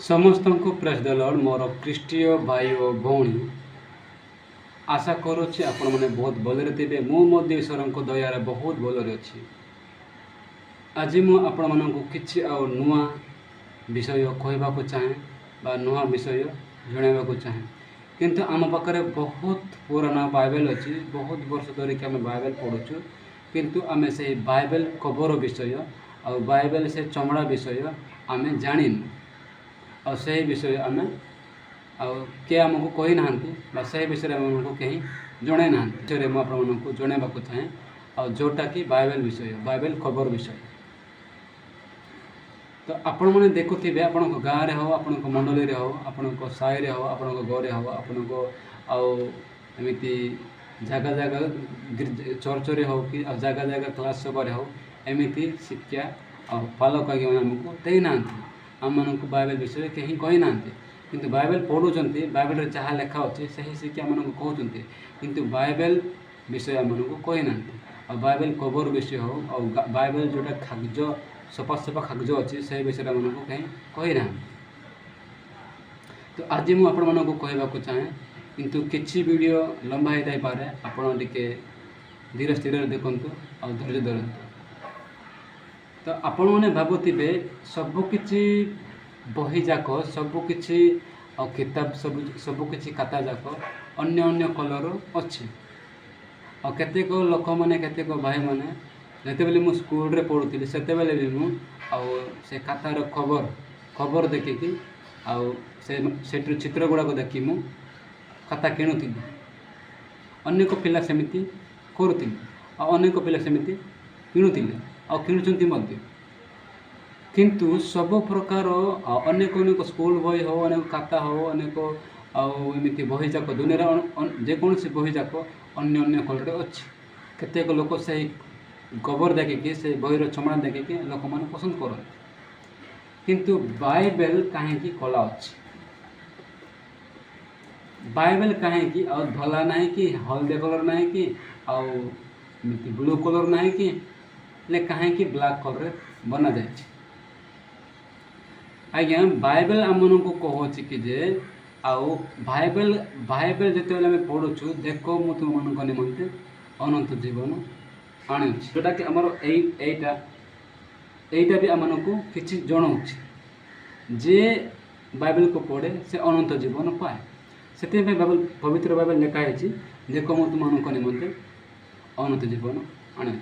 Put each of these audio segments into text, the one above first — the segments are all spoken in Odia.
समस्त को प्रेस द लॉर्ड मोर ख्रीष्टीय भाई और भौणी आशा करुच्ची आपण मैंने बहुत भलरे थे मुझे ईश्वर को दयार बहुत भलरे अच्छी। आज मुझे कि नुआ विषय कहवाक चाहे बा नुआ विषय जनवाक चाहे किंतु आम पाखे बहुत पुराना बाइबल अच्छी बहुत वर्ष धरिकी आम बाइबल पढ़ुचु किंतु आम से बाइबल कवर विषय और बाइबल से चमड़ा विषय आम जानिनु और से विषय आम किए आमको कही ना से विषय आमको कहीं जड़े ना विषय मुझे जनवाक चाहे और जोटा कि बाइबल विषय बाइबल कवर विषय। तो आपण मैंने देखुवे आपण गाँव में हो आपण मंडली हो आपण साई हो आपण घरे हो आपण एमती जगह जगह चर्च हो कि जगह जगह क्लास सभा हो एमती शिक्षा और पालक आज्ञा आमको देना आम मानक बाइबल विषय कहीं कही ना किंतु बाइबल पढ़ुंट बाइबल जहाँ लिखा अच्छे से ही शिक्षा मान कहते किंतु बाइबल विषय आम कही ना और बाइबल कवर विषय हो और बाइबल जोटा कागज सफा सफा कागज अच्छी से विषय मानक कहीं कही ना। तो आज मुझे कहवाक चाहे किंतु किसी वीडियो लंबा होता पारे आपण टिके धीरे स्थिर देखु और धैर्य धरतु। तो आपण मैंने भावुवे सबकि बही जाक सबकि किताब सबकि खाता जाक अन्य अन्य कलर अच्छे और केतेक लोक मैंने केतेक भाई मैंने जिते मु स्कूल रे पढ़ुली से भी मुझे खातार खबर खबर देखिकी से चित्र गुड़ाक देखी मु खाता किणुली अनेक पिला सेमती करुली अनेक पिला सेमती किणुले और किणुंट किंतु सब प्रकार अनेक अनेक स्कूल बही हो अनेक खाता हो अनेक आमती बही जाक दुनिया जेकोसी बही जाक अन्य अन्य कलर अच्छी केतेक लोक से कवर देखिकी से बहीर चमड़ा देखिकी लोक मैंने पसंद करते किंतु बाइबल कहीं कला अच्छी बाइबल कहीं और धला ना कि हलदे कलर ना कि ब्लू कलर ना कि कहीं ब्लैक कलर बना जाए। आज्ञा बाइबल आम मन को कहूँ कि जे आउ बाइबल बाइबल जिते आम पढ़ुचु देख मु तुम मान निमंते अनंत जीवन आनी जोटा कि आमर यहीटा भी आम को किसी जनाऊँ जे बाइबल को पढ़े से अनंत जीवन पाए से बाइबल पवित्र बाइबल लिखाई देख मु तुम मान निमंते अनंत जीवन आनी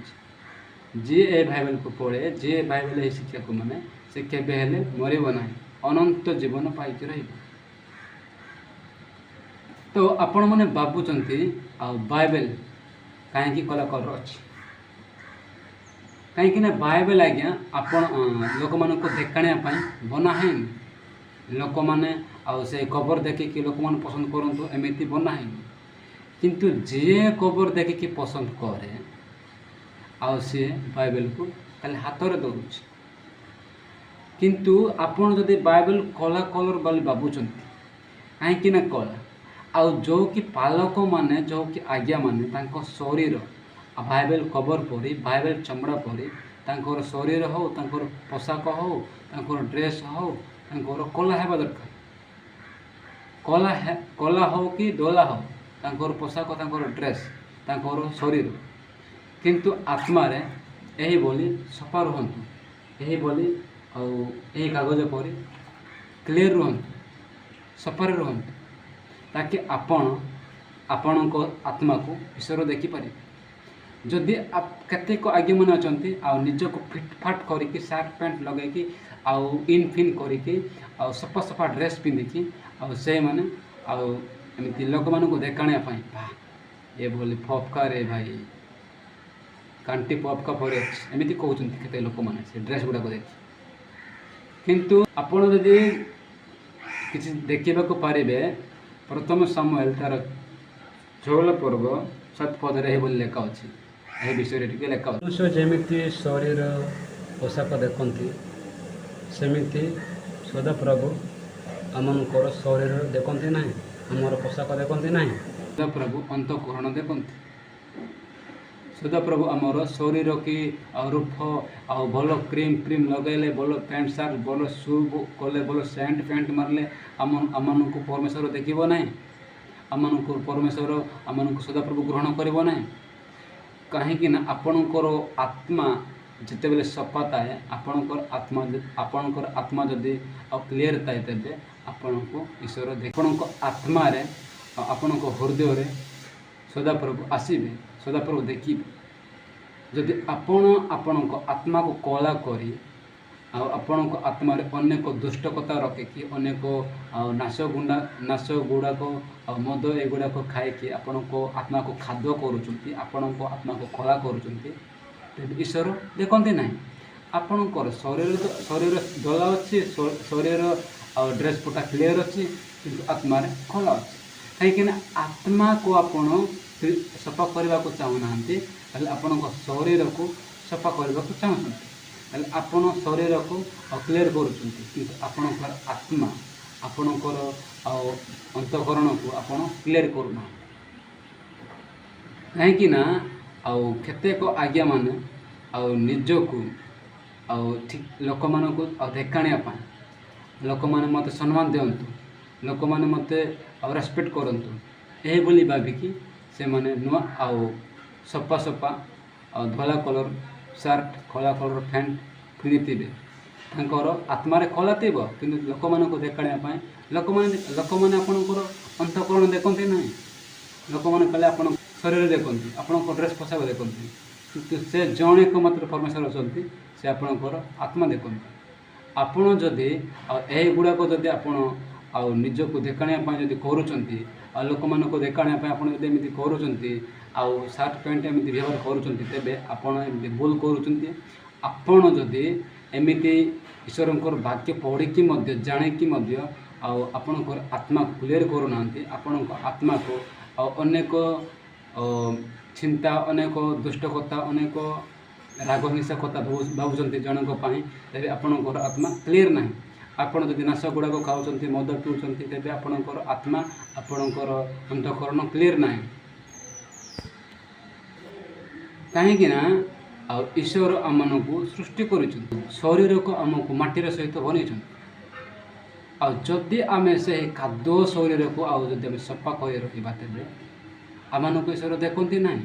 जी ए बाइबल को पढ़े जी बाइबल शिक्षा को माने से केबे हेले मरिब ना अनंत जीवन पाई रही। तो आपण मैंने भावुंट बाइबल कहीं कला कलर अच्छी कहीं बाइबल आज्ञा आपण लोक मान देखाणा बना है लोक मैंने से कवर देखिकी लोक मैंने पसंद करूँ एमती बना है किंतु जे कवर देखिकी पसंद करे आ सी बाइबल को खाली हाथ में दौड़ किंतु आपण जदि बाइबल कला कलर बोली भावुंट कहीं कला आ जो कि पालक माने जो कि आज्ञा माने शरीर बाइबल कवर परी बाइबल चमड़ा परी तांकर शरीर हो तांकर पोशाक हो तांकर ड्रेस हो तांकर कला हेबा दरकार कला हो कि दोला हो तांकर पोशाक तांकर ड्रेस तांकर शरीर किंतु आत्मा रे यही बोली सफा रुहतु यही बोली यही कागज परी क्लीयर रुहतु सफारे रुहतु ताकि आपण को आत्मा को ईश्वर देखिपारे जदि आप केतेक आज्ञा मन अच्छे निज को फिटफाट करके सार्ट पैंट लगे इन फिन करके सफा सफा ड्रेस पिंधिकी से मैंने एमती लोक मान देखाणा ये बोली फपका रे भाई कांटी पपका पर एमती कहते केते लोक मैंने से ड्रेस गुड़ाक देखी किंतु आपण जदि किसी देखा पारे प्रथम सामुएल तार 16 पर्व 7 पदरे बोली लेखा अच्छी यह विषय टी लेखा पुरुष जमीती शरीर पोशाक देखती सेमती सदाप्रभु आमर शरीर देखती ना आमर पोशाक देखती ना सदाप्रभु अंतःकरण देखती ସଦାପ୍ରଭୁ ଆମର ଶରୀର କି ଆଉ ରୂପ ଆଉ ଭଲ କ୍ରିମ୍ ଲଗାଇଲେ, ଭଲ ପ୍ୟାଣ୍ଟ ସାର୍ଟ, ଭଲ ସୁ କଲେ, ଭଲ ସେଣ୍ଟ ପ୍ୟାଣ୍ଟ ମାରିଲେ ଆମମାନଙ୍କୁ ପରମେଶ୍ୱର ଦେଖିବ ନାହିଁ। ଆମମାନଙ୍କୁ ପରମେଶ୍ୱର ଆମମାନଙ୍କୁ ସଦାପ୍ରଭୁ ଗ୍ରହଣ କରିବ ନାହିଁ। କାହିଁକି ନା ଆପଣଙ୍କର ଆତ୍ମା ଯେତେବେଳେ ସଫା ଥାଏ, ଆପଣଙ୍କର ଆତ୍ମା ଯଦି ଆଉ କ୍ଲିଅର ଥାଏ, ତେବେ ଆପଣଙ୍କୁ ଈଶ୍ୱର ଆପଣଙ୍କ ଆତ୍ମାରେ ଆପଣଙ୍କ ହୃଦୟରେ ସଦାପ୍ରଭୁ ଆସିବେ, ସଦାପ୍ରଭୁ ଦେଖିବେ। ଯଦି ଆପଣ ଆପଣଙ୍କ ଆତ୍ମାକୁ କଳା କରି ଆଉ ଆପଣଙ୍କ ଆତ୍ମାରେ ଅନେକ ଦୁଷ୍ଟ କଥା ରଖିକି, ଅନେକ ନାଶ ଗୁଡ଼ାକ ଆଉ ମଦ ଏଗୁଡ଼ାକ ଖାଇକି ଆପଣଙ୍କ ଆତ୍ମାକୁ ଖାଦ୍ୟ କରୁଛନ୍ତି, ଆପଣଙ୍କ ଆତ୍ମାକୁ କଳା କରୁଛନ୍ତି, ତେବେ ଈଶ୍ୱର ଦେଖନ୍ତି ନାହିଁ। ଆପଣଙ୍କର ଶରୀର ଦୋଲା ଅଛି, ଶରୀର ଆଉ ଡ୍ରେସ୍ ପଟା କ୍ଲିଅର ଅଛି, କିନ୍ତୁ ଆତ୍ମାରେ ଖୋଲା ଅଛି। କାହିଁକିନା ଆତ୍ମାକୁ ଆପଣ ସଫା କରିବାକୁ ଚାହୁଁନାହାନ୍ତି, ହେଲେ ଆପଣଙ୍କ ଶରୀରକୁ ସଫା କରିବାକୁ ଚାହୁଁଛନ୍ତି। ହେଲେ ଆପଣ ଶରୀରକୁ କ୍ଲିଅର କରୁଛନ୍ତି, କିନ୍ତୁ ଆପଣଙ୍କର ଆତ୍ମା, ଆପଣଙ୍କର ଆଉ ଅନ୍ତଃକରଣକୁ ଆପଣ କ୍ଲିଅର କରୁନାହାନ୍ତି। କାହିଁକି ନା ଆଉ କେତେକ ଆଜ୍ଞା ମାନେ ଆଉ ନିଜକୁ ଆଉ ଠିକ୍ ଲୋକମାନଙ୍କୁ ଆଉ ଦେଖାଣିବା ପାଇଁ, ଲୋକମାନେ ମୋତେ ସମ୍ମାନ ଦିଅନ୍ତୁ, ଲୋକମାନେ ମୋତେ ଆଉ ରେସପେକ୍ଟ କରନ୍ତୁ, ଏହିଭଳି ଭାବିକି ସେମାନେ ନୂଆ ଆଉ ସଫା ଆଉ ଧଳା କଲର୍ ସାର୍ଟ, କଳା କଲର୍ ପ୍ୟାଣ୍ଟ ପିନ୍ଧିଥିବେ। ତାଙ୍କର ଆତ୍ମାରେ କଳା ଥିବ, କିନ୍ତୁ ଲୋକମାନଙ୍କୁ ଦେଖାଣିବା ପାଇଁ ଲୋକମାନେ ଆପଣଙ୍କର ଅନ୍ତଃକରଣ ଦେଖନ୍ତି ନାହିଁ। ଲୋକମାନେ କହିଲେ ଆପଣଙ୍କ ଶରୀର ଦେଖନ୍ତି, ଆପଣଙ୍କ ଡ୍ରେସ୍ ପୋଷାକ ଦେଖନ୍ତି, କିନ୍ତୁ ସେ ଜଣେ ଏକମାତ୍ର ପରମେଶ୍ୱର ଅଛନ୍ତି, ସେ ଆପଣଙ୍କର ଆତ୍ମା ଦେଖନ୍ତି। ଆପଣ ଯଦି ଆଉ ଏହିଗୁଡ଼ାକ ଯଦି ଆପଣ ଆଉ ନିଜକୁ ଦେଖାଣିବା ପାଇଁ ଯଦି କରୁଛନ୍ତି, ଆଉ ଲୋକମାନଙ୍କୁ ଦେଖାଣିବା ପାଇଁ ଆପଣ ଯଦି ଏମିତି କରୁଛନ୍ତି, ଆଉ ସାର୍ଟ ପ୍ୟାଣ୍ଟ ଏମିତି ବ୍ୟବହାର କରୁଛନ୍ତି, ତେବେ ଆପଣ ଏମିତି ଭୁଲ କରୁଛନ୍ତି। ଆପଣ ଯଦି ଏମିତି ଈଶ୍ୱରଙ୍କର ବାକ୍ୟ ପଢ଼ିକି ମଧ୍ୟ, ଜାଣିକି ମଧ୍ୟ ଆଉ ଆପଣଙ୍କର ଆତ୍ମାକୁ କ୍ଲିଅର କରୁନାହାନ୍ତି, ଆପଣଙ୍କ ଆତ୍ମାକୁ ଆଉ ଅନେକ ଚିନ୍ତା, ଅନେକ ଦୁଷ୍ଟ କଥା, ଅନେକ ରାଗ ହିଂସା କଥା ଭାବୁଛନ୍ତି ଜଣଙ୍କ ପାଇଁ, ତେବେ ଆପଣଙ୍କର ଆତ୍ମା କ୍ଲିଅର ନାହିଁ। ଆପଣ ଯଦି ନାଶ ଗୁଡ଼ାକ ଖାଉଛନ୍ତି, ମଦ ପିଉଛନ୍ତି, ତେବେ ଆପଣଙ୍କର ଆତ୍ମା, ଆପଣଙ୍କର ଅନ୍ତଃକରଣ କ୍ଲିଅର ନାହିଁ। କାହିଁକି ନା ଆଉ ଈଶ୍ୱର ଆମମାନଙ୍କୁ ସୃଷ୍ଟି କରିଛନ୍ତି, ଶରୀରକୁ ଆମକୁ ମାଟିର ସହିତ ବନେଇଛନ୍ତି। ଆଉ ଯଦି ଆମେ ସେହି ଖାଦ୍ୟ ଶରୀରକୁ ଆଉ ଯଦି ଆମେ ସଫା କରି ରଖିବା, ତେବେ ଆମମାନଙ୍କୁ ଈଶ୍ୱର ଦେଖନ୍ତି ନାହିଁ।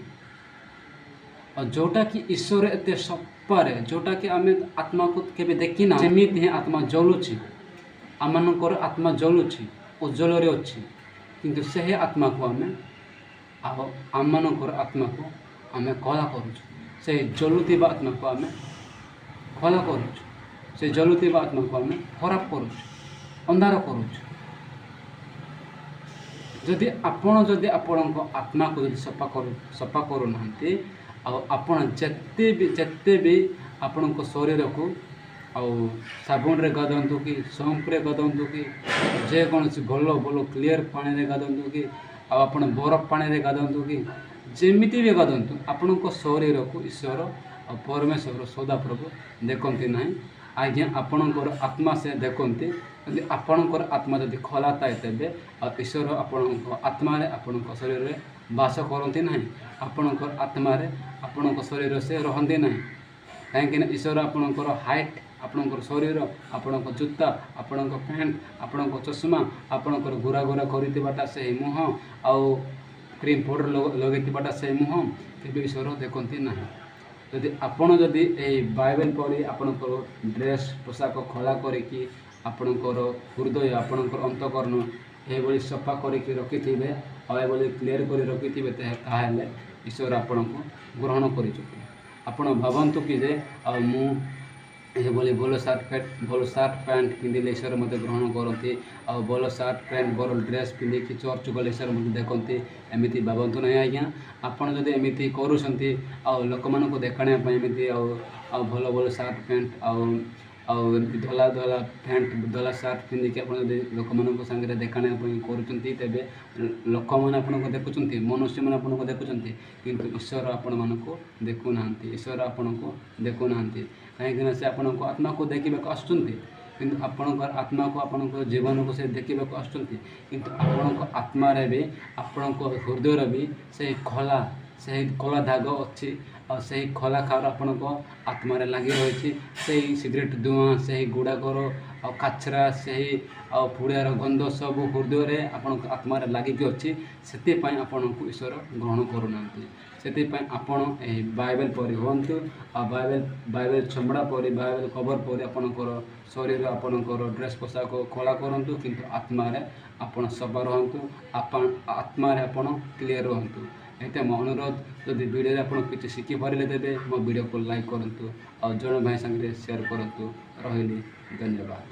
ଆଉ ଯେଉଁଟାକି ଈଶ୍ୱର ଏତେ ସଫାରେ, ଯେଉଁଟାକି ଆମେ ଆତ୍ମାକୁ କେବେ ଦେଖିନା, ସେମିତି ହିଁ ଆତ୍ମା ଜଳୁଛି, ଆମମାନଙ୍କର ଆତ୍ମା ଜଳୁଛି, ଉଜ୍ଜଳରେ ଅଛି, କିନ୍ତୁ ସେହି ଆତ୍ମାକୁ ଆମେ ଆଉ ଆମମାନଙ୍କର ଆତ୍ମାକୁ ଆମେ କଳା କରୁଛୁ। ସେହି ଜଳୁଥିବା ଆତ୍ମାକୁ ଆମେ କଳା କରୁଛୁ, ସେ ଜଳୁଥିବା ଆତ୍ମାକୁ ଆମେ ଖରାପ କରୁଛୁ, ଅନ୍ଧାର କରୁଛୁ। ଯଦି ଆପଣଙ୍କ ଆତ୍ମାକୁ ଯଦି ସଫା କରୁନାହାନ୍ତି, ଆଉ ଆପଣ ଯେତେ ବି ଆପଣଙ୍କ ଶରୀରକୁ ଆଉ ସାବୁନରେ ଗାଧାନ୍ତୁ କି ସମ୍ପରେ ଗାଧାନ୍ତୁ କି ଯେକୌଣସି ଭଲ କ୍ଲିଅର ପାଣିରେ ଗାଧାନ୍ତୁ କି ଆଉ ଆପଣ ବରଫ ପାଣିରେ ଗାଧାନ୍ତୁ କି ଯେମିତି ବି ଗାଧନ୍ତୁ, ଆପଣଙ୍କ ଶରୀରକୁ ଈଶ୍ୱର ଆଉ ପରମେଶ୍ୱର ସଦାପ୍ରଭୁ ଦେଖନ୍ତି ନାହିଁ। ଆଜ୍ଞା, ଆପଣଙ୍କର ଆତ୍ମା ସେ ଦେଖନ୍ତି। ଯଦି ଆପଣଙ୍କର ଆତ୍ମା ଯଦି ଖୋଲା ଥାଏ, ତେବେ ଆଉ ଈଶ୍ୱର ଆପଣଙ୍କ ଆତ୍ମାରେ, ଆପଣଙ୍କ ଶରୀରରେ ବାସ କରନ୍ତି ନାହିଁ। ଆପଣଙ୍କର ଆତ୍ମାରେ, ଆପଣଙ୍କ ଶରୀର ସେ ରହନ୍ତି ନାହିଁ। କାହିଁକିନା ଈଶ୍ୱର ଆପଣଙ୍କର ହାଇଟ୍, ଆପଣଙ୍କର ଶରୀର, ଆପଣଙ୍କ ଜୁତା, ଆପଣଙ୍କ ପ୍ୟାଣ୍ଟ, ଆପଣଙ୍କ ଚଷମା, ଆପଣଙ୍କର ଘୁରା କରିଥିବାଟା ସେହି ମୁହଁ, ଆଉ କ୍ରିମ୍ ପାଉଡ଼ର ଲଗାଇଥିବାଟା ସେହି ମୁହଁ, କେବେ ଈଶ୍ୱର ଦେଖନ୍ତି ନାହିଁ। ଯଦି ଏହି ବାଇବେଲ ପଢ଼ି ଆପଣଙ୍କର ଡ୍ରେସ୍ ପୋଷାକ ଖୋଲା କରିକି, ଆପଣଙ୍କର ହୃଦୟ, ଆପଣଙ୍କର ଅନ୍ତଃକରଣ ଏହିଭଳି ସଫା କରିକି ରଖିଥିବେ, ଆଉ ଏଭଳି କ୍ଲିଅର କରି ରଖିଥିବେ, ତାହେଲେ ଈଶ୍ୱର ଆପଣଙ୍କୁ ଗ୍ରହଣ କରିଛନ୍ତି। ଆପଣ ଭାବନ୍ତୁ କି ଯେ ଆଉ ମୁଁ ଏଭଳି ଭଲ ସାର୍ଟ ପ୍ୟାଣ୍ଟ ପିନ୍ଧିଲେ ଈଶ୍ୱର ମୋତେ ଗ୍ରହଣ କରନ୍ତି, ଆଉ ଭଲ ସାର୍ଟ ପ୍ୟାଣ୍ଟ ଭଲ ଡ୍ରେସ୍ ପିନ୍ଧିକି ଚର୍ଚ୍ଚ ଗଲେ ଈଶ୍ୱର ମୋତେ ଦେଖନ୍ତି, ଏମିତି ଭାବନ୍ତୁ ନାହିଁ ଆଜ୍ଞା। ଆପଣ ଯଦି ଏମିତି କରୁଛନ୍ତି, ଆଉ ଲୋକମାନଙ୍କୁ ଦେଖାଣିବା ପାଇଁ ଏମିତି ଆଉ ଭଲ ସାର୍ଟ ପ୍ୟାଣ୍ଟ ଆଉ ଏମିତି ଧଳା ପ୍ୟାଣ୍ଟ, ଧଳା ସାର୍ଟ ପିନ୍ଧିକି ଆପଣ ଯଦି ଲୋକମାନଙ୍କ ସାଙ୍ଗରେ ଦେଖାଣିବା ପାଇଁ କରୁଛନ୍ତି, ତେବେ ଲୋକମାନେ ଆପଣଙ୍କୁ ଦେଖୁଛନ୍ତି, ମନୁଷ୍ୟମାନେ ଆପଣଙ୍କୁ ଦେଖୁଛନ୍ତି, କିନ୍ତୁ ଈଶ୍ୱର ଆପଣମାନଙ୍କୁ ଦେଖୁନାହାନ୍ତି। କାହିଁକିନା ସେ ଆପଣଙ୍କ ଆତ୍ମାକୁ ଦେଖିବାକୁ ଆସୁଛନ୍ତି, କିନ୍ତୁ ଆପଣଙ୍କର ଆତ୍ମାକୁ, ଆପଣଙ୍କ ଜୀବନକୁ ସେ ଦେଖିବାକୁ ଆସୁଛନ୍ତି, କିନ୍ତୁ ଆପଣଙ୍କ ଆତ୍ମାରେ ବି, ଆପଣଙ୍କ ହୃଦୟରେ ବି ସେହି ଖୋଲା ସେହି କଳା ଦାଗ ଅଛି ଆଉ ସେହି କଳା ଖାର ଆପଣଙ୍କ ଆତ୍ମାରେ ଲାଗି ରହିଛି। ସେହି ସିଗାରେଟ୍ ଧୂଆଁ, ସେହି ଗୁଡ଼ାକର ଆଉ କାଛରା, ସେହି ଆଉ ପୁଡ଼ିଆର ଗନ୍ଧ ସବୁ ହୃଦୟରେ ଆପଣଙ୍କ ଆତ୍ମାରେ ଲାଗିକି ଅଛି। ସେଥିପାଇଁ ଆପଣଙ୍କୁ ଈଶ୍ୱର ଗ୍ରହଣ କରୁନାହାନ୍ତି। ସେଥିପାଇଁ ଆପଣ ଏହି ବାଇବେଲ ପରି ହୁଅନ୍ତୁ ଆଉ ବାଇବେଲ ଚମଡ଼ା ପରି, ବାଇବେଲ କଭର ପରି ଆପଣଙ୍କର ଶରୀର, ଆପଣଙ୍କର ଡ୍ରେସ୍ ପୋଷାକ କଳା କରନ୍ତୁ, କିନ୍ତୁ ଆତ୍ମାରେ ଆପଣ ସଫା ରୁହନ୍ତୁ, ଆତ୍ମାରେ ଆପଣ କ୍ଲିୟର ରୁହନ୍ତୁ। ଏଇଟା ମୋ ଅନୁରୋଧ। ଯଦି ଭିଡ଼ିଓରେ ଆପଣ କିଛି ଶିଖିପାରିଲେ ତେବେ ମୋ ଭିଡ଼ିଓକୁ ଲାଇକ୍ କରନ୍ତୁ ଆଉ ଜଣେ ଭାଇ ସାଙ୍ଗରେ ସେୟାର କରନ୍ତୁ। ରହିଲି, ଧନ୍ୟବାଦ।